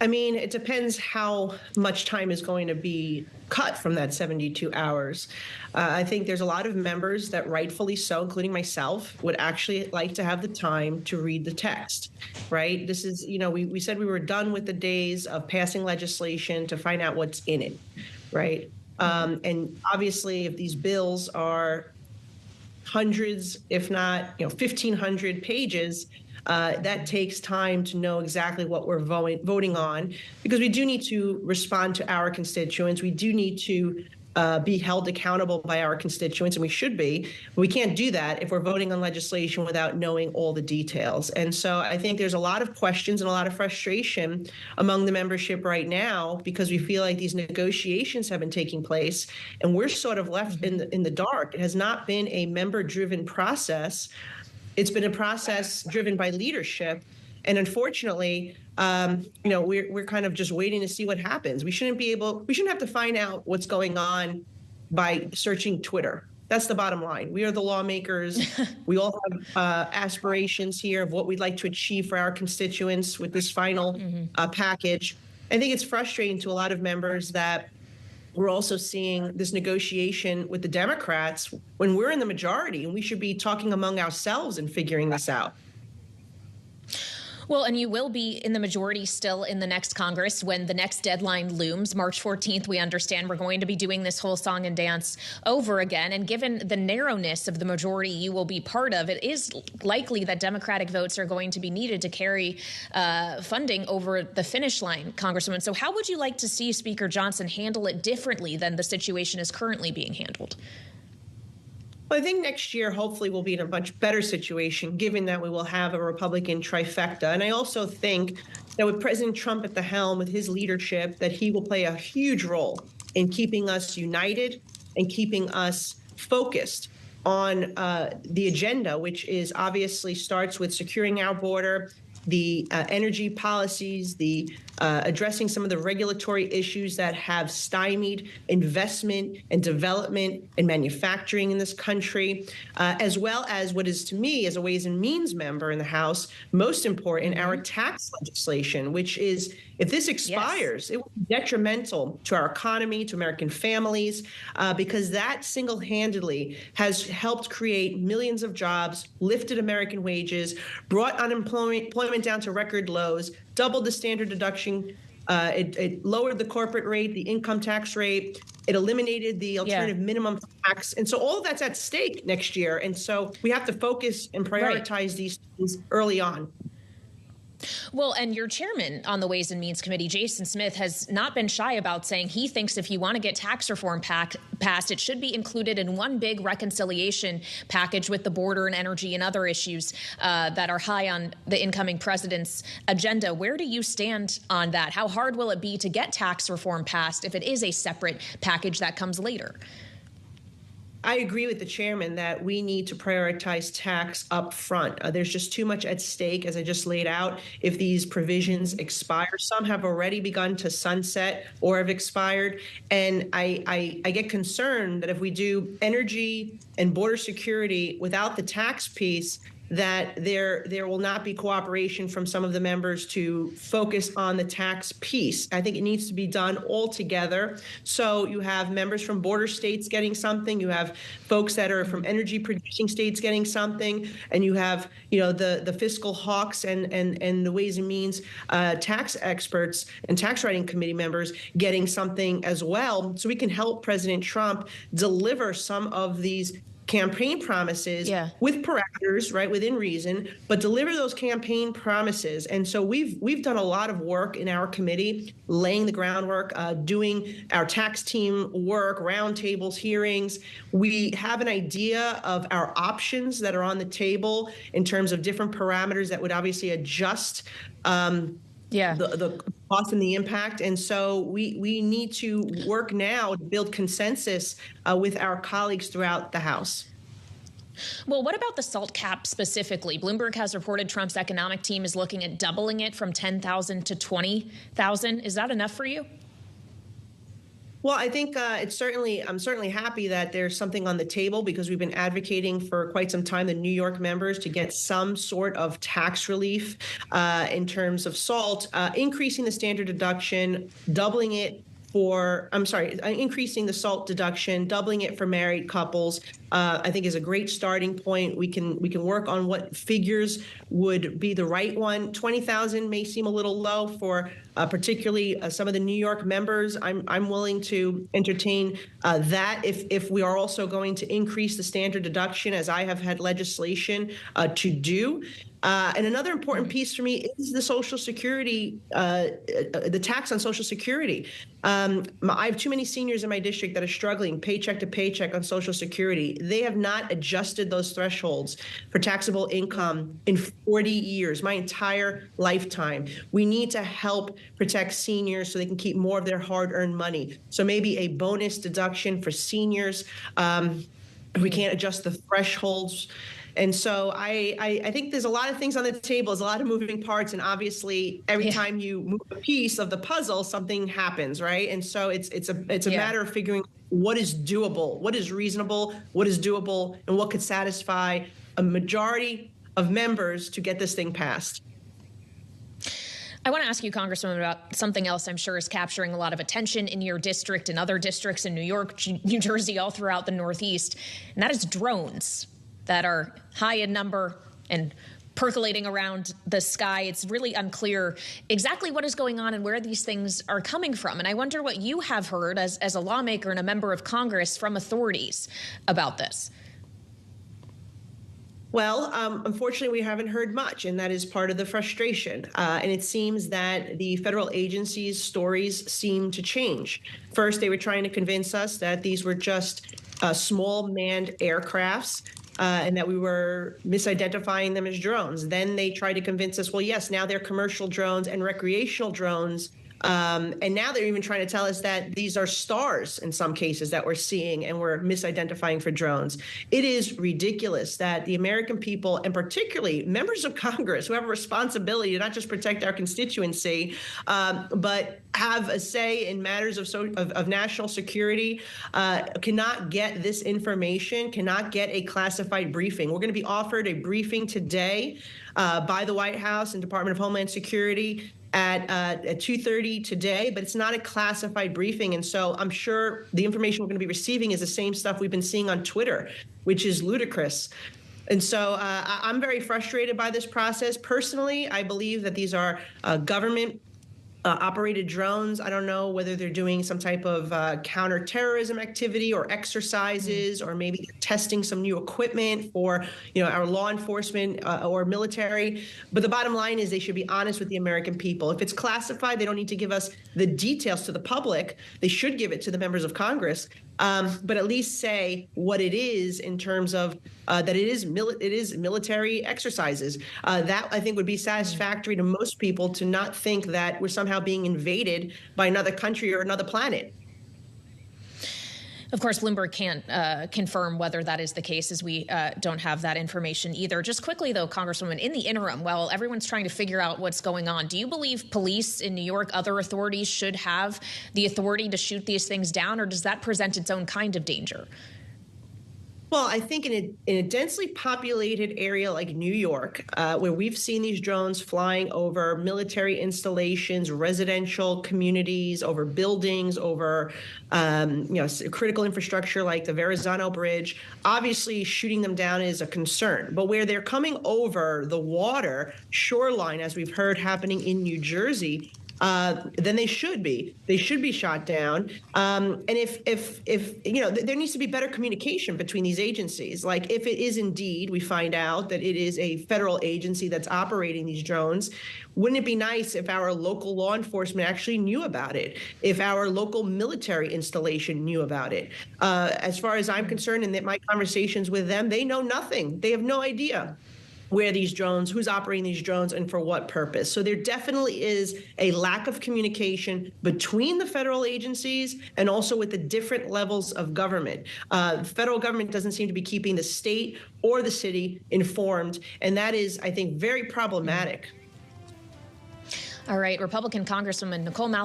I mean, it depends how much time is going to be cut from that 72 hours. I think there's a lot of members that rightfully so, including myself, would actually like to have the time to read the text, right? This is, we said we were done with the days of passing legislation to find out what's in it, right? And obviously, if these bills are hundreds, if not 1,500 pages, that takes time to know exactly what we're voting on, because we do need to respond to our constituents. We do need to be held accountable by our constituents, and we should be. But we can't do that if we're voting on legislation without knowing all the details. And so I think there's a lot of questions and a lot of frustration among the membership right now, because we feel like these negotiations have been taking place and we're sort of left in the dark. It has not been a member-driven process. It's been a process driven by leadership. And unfortunately, we're kind of just waiting to see what happens. We shouldn't have to find out what's going on by searching Twitter. That's the bottom line. We are the lawmakers. We all have aspirations here of what we'd like to achieve for our constituents with this final package. I think it's frustrating to a lot of members that we're also seeing this negotiation with the Democrats when we're in the majority, and we should be talking among ourselves and figuring this out. Well, and you will be in the majority still in the next Congress when the next deadline looms. March 14th, we understand we're going to be doing this whole song and dance over again. And given the narrowness of the majority you will be part of, it is likely that Democratic votes are going to be needed to carry funding over the finish line, Congresswoman. So how would you like to see Speaker Johnson handle it differently than the situation is currently being handled? Well, I think next year, hopefully, we'll be in a much better situation, given that we will have a Republican trifecta. And I also think that with President Trump at the helm, with his leadership, that he will play a huge role in keeping us united and keeping us focused on the agenda, which is obviously starts with securing our border, the energy policies, the addressing some of the regulatory issues that have stymied investment and development and manufacturing in this country, as well as what is, to me, as a Ways and Means member in the House, most important, our tax legislation, which is, if this expires, it will be detrimental to our economy, to American families, because that single-handedly has helped create millions of jobs, lifted American wages, brought unemployment down to record lows, doubled the standard deduction. It lowered the corporate rate, the income tax rate. It eliminated the alternative minimum tax. And so all of that's at stake next year. And so we have to focus and prioritize these things early on. Well, and your chairman on the Ways and Means Committee, Jason Smith, has not been shy about saying he thinks if you want to get tax reform passed, it should be included in one big reconciliation package with the border and energy and other issues that are high on the incoming president's agenda. Where do you stand on that? How hard will it be to get tax reform passed if it is a separate package that comes later? I agree with the chairman that we need to prioritize tax up front. There's just too much at stake, as I just laid out, if these provisions expire. Some have already begun to sunset or have expired. And I get concerned that if we do energy and border security without the tax piece, that there will not be cooperation from some of the members to focus on the tax piece. I think it needs to be done all together. So you have members from border states getting something, you have folks that are from energy producing states getting something, and you have the fiscal hawks and the Ways and Means tax experts and tax writing committee members getting something as well. So we can help President Trump deliver some of these campaign promises with parameters, right, within reason, but deliver those campaign promises. And so we've done a lot of work in our committee, laying the groundwork, doing our tax team work, roundtables, hearings. We have an idea of our options that are on the table in terms of different parameters that would obviously adjust the cost and the impact. And so we need to work now to build consensus with our colleagues throughout the House. Well, what about the SALT cap specifically? Bloomberg has reported Trump's economic team is looking at doubling it from 10,000 to 20,000. Is that enough for you? Well, I think I'm certainly happy that there's something on the table because we've been advocating for quite some time, the New York members, to get some sort of tax relief in terms of salt, increasing the standard deduction, doubling it for, I'm sorry, increasing the salt deduction, doubling it for married couples. I think is a great starting point. We can work on what figures would be the right one. 20,000 may seem a little low for particularly some of the New York members. I'm willing to entertain that if we are also going to increase the standard deduction, as I have had legislation to do. And another important piece for me is the Social Security, the tax on Social Security. I have too many seniors in my district that are struggling paycheck to paycheck on Social Security. They have not adjusted those thresholds for taxable income in 40 years, my entire lifetime. We need to help protect seniors so they can keep more of their hard-earned money. So maybe a bonus deduction for seniors. We can't adjust the thresholds. And so I think there's a lot of things on the table. There's a lot of moving parts, and obviously, every time you move a piece of the puzzle, something happens, right? And so it's a matter of figuring what is doable, what is reasonable, what is doable, and what could satisfy a majority of members to get this thing passed. I want to ask you, Congresswoman, about something else I'm sure is capturing a lot of attention in your district and other districts in New York, New Jersey, all throughout the Northeast, and that is drones that are high in number and percolating around the sky. It's really unclear exactly what is going on and where these things are coming from. And I wonder what you have heard as a lawmaker and a member of Congress from authorities about this. Well, unfortunately, we haven't heard much, and that is part of the frustration. And it seems that the federal agencies' stories seem to change. First, they were trying to convince us that these were just small manned aircrafts. And that we were misidentifying them as drones. Then they tried to convince us, well, yes, now they're commercial drones and recreational drones. And now they're even trying to tell us that these are stars in some cases that we're seeing and we're misidentifying for drones. It is ridiculous that the American people, and particularly members of Congress who have a responsibility to not just protect our constituency, but have a say in matters of national security, cannot get this information, cannot get a classified briefing. We're going to be offered a briefing today by the White House and Department of Homeland Security at 2:30 today, but it's not a classified briefing. And so I'm sure the information we're going to be receiving is the same stuff we've been seeing on Twitter, which is ludicrous. And so I'm very frustrated by this process. Personally, I believe that these are government operated drones. I don't know whether they're doing some type of counterterrorism activity or exercises, or maybe testing some new equipment for our law enforcement or military. But the bottom line is they should be honest with the American people. If it's classified, they don't need to give us the details to the public. They should give it to the members of Congress. But at least say what it is in terms of that it is military exercises. That I think would be satisfactory to most people, to not think that we're somehow being invaded by another country or another planet. Of course, Bloomberg can't confirm whether that is the case, as we don't have that information either. Just quickly, though, Congresswoman, in the interim, while everyone's trying to figure out what's going on, do you believe police in New York, other authorities, should have the authority to shoot these things down, or does that present its own kind of danger? Well, I think in a densely populated area like New York, where we've seen these drones flying over military installations, residential communities, over buildings, over critical infrastructure like the Verrazano Bridge, obviously shooting them down is a concern. But where they're coming over the water shoreline, as we've heard happening in New Jersey, then they should be shot down. And if there needs to be better communication between these agencies. Like, if it is indeed, we find out that it is a federal agency that's operating these drones, wouldn't it be nice if our local law enforcement actually knew about it? If our local military installation knew about it? As far as I'm concerned, and that my conversations with them, they know nothing. They have no idea where these drones, who's operating these drones, and for what purpose. So there definitely is a lack of communication between the federal agencies and also with the different levels of government. The federal government doesn't seem to be keeping the state or the city informed, and that is, I think, very problematic. All right, Republican Congresswoman Nicole Malliotakis